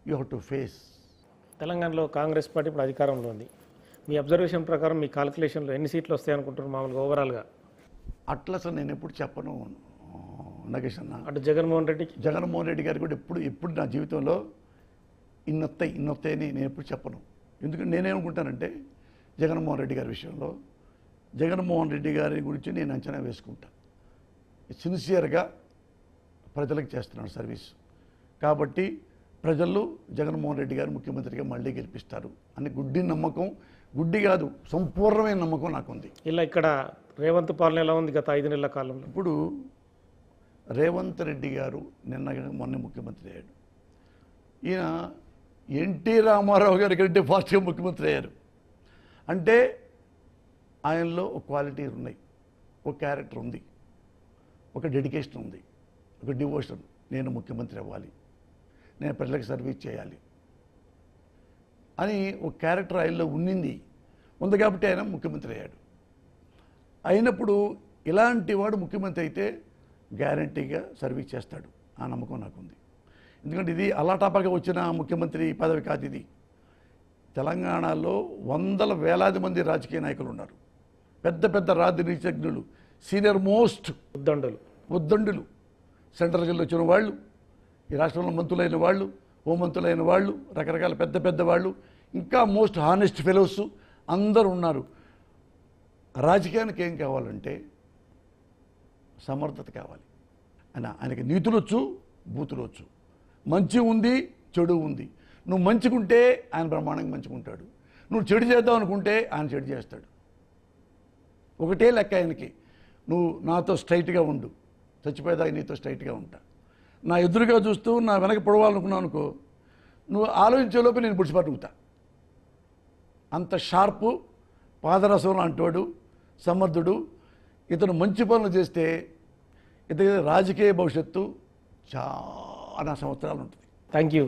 You have to face. తెలంగాణలో Congress party ఇప్పుడు అధికారంలో ఉంది. మీ అబ్జర్వేషన్ ప్రకారం మీ కాలిక్యులేషన్లో ఎన్ని సీట్లు వస్తాయి అనుకుంటున్నారు మామూలుగా ఓవరాల్గా? అట్లా అసలు నేను ఎప్పుడు చెప్పను నగేష్ అన్న. అటు జగన్మోహన్ రెడ్డి గారు కూడా ఎప్పుడు నా జీవితంలో ఇన్నొత్తాయి అని నేను ఎప్పుడు చెప్పను. ఎందుకంటే నేనేమనుకుంటానంటే జగన్మోహన్ రెడ్డి గారి విషయంలో జగన్మోహన్ రెడ్డి గారి గురించి నేను అంచనా వేసుకుంటా. సిన్సియర్గా ప్రజలకు చేస్తున్నాడు సర్వీస్, కాబట్టి ప్రజలు జగన్మోహన్ రెడ్డి గారు ముఖ్యమంత్రిగా మళ్ళీ గెలిపిస్తారు అని గుడ్డి నమ్మకం, గుడ్డి కాదు సంపూర్ణమైన నమ్మకం నాకుంది. ఇలా ఇక్కడ రేవంత్ పాలన ఎలా ఉంది గత 5 నెలల కాలంలో? ఇప్పుడు రేవంత్ రెడ్డి గారు మొన్న ముఖ్యమంత్రి అయ్యాడు. ఈయన ఎన్టీ రామారావు గారి కంటే ఫాస్ట్గా ముఖ్యమంత్రి అయ్యారు. అంటే ఆయనలో ఒక క్వాలిటీ ఉన్నాయి, ఒక క్యారెక్టర్ ఉంది, ఒక డెడికేషన్ ఉంది, ఒక డివోషన్. నేను ముఖ్యమంత్రి అవ్వాలి, నేను ప్రజలకు సర్వీస్ చేయాలి అని ఒక క్యారెక్టర్ ఆయనలో ఉంది కాబట్టి ఆయన ముఖ్యమంత్రి అయ్యాడు. అయినప్పుడు ఇలాంటి వాడు ముఖ్యమంత్రి అయితే గ్యారంటీగా సర్వీస్ చేస్తాడు, ఆ నమ్మకం నాకుంది. ఎందుకంటే ఇది అలాటాపాగా వచ్చిన ముఖ్యమంత్రి పదవి కాదు ఇది. తెలంగాణలో వేలాది మంది రాజకీయ నాయకులు ఉన్నారు, పెద్ద పెద్ద రాజనీతిజ్ఞులు, సీనియర్ మోస్ట్ ఉద్దండులు, సెంట్రల్ జైల్లో వచ్చిన వాళ్ళు, ఈ రాష్ట్రంలో మంత్రులైన వాళ్ళు, హోంమంత్రులైన వాళ్ళు, రకరకాల పెద్ద పెద్ద వాళ్ళు, ఇంకా మోస్ట్ హానెస్ట్ ఫెలోస్ అందరూ ఉన్నారు. రాజకీయానికి ఏం కావాలంటే సమర్థత కావాలి. ఆయనకి నీతులు వచ్చు, బూతులు వచ్చు, మంచి ఉంది, చెడు ఉంది. నువ్వు మంచిగుంటే ఆయన బ్రహ్మాండంగా మంచిగుంటాడు, నువ్వు చెడు చేద్దాం అనుకుంటే ఆయన చెడు చేస్తాడు. ఒకటే లెక్క ఆయనకి. నువ్వు నాతో స్ట్రైట్గా ఉండు, చచ్చిపోయేదాకా నీతో స్ట్రైట్గా ఉంటా. నా ఎదురుగా చూస్తూ నా వెనక పొడవాలనుకున్నావు అనుకో, నువ్వు ఆలోచించేలోపు నేను పుడిచిపట్టుకుతా. అంత షార్పు, పాదరసం లాంటివాడు, సమర్థుడు. ఇతను మంచి పనులు చేస్తే ఇతని రాజకీయ భవిష్యత్తు చాలా సంవత్సరాలు ఉంటుంది. Thank you.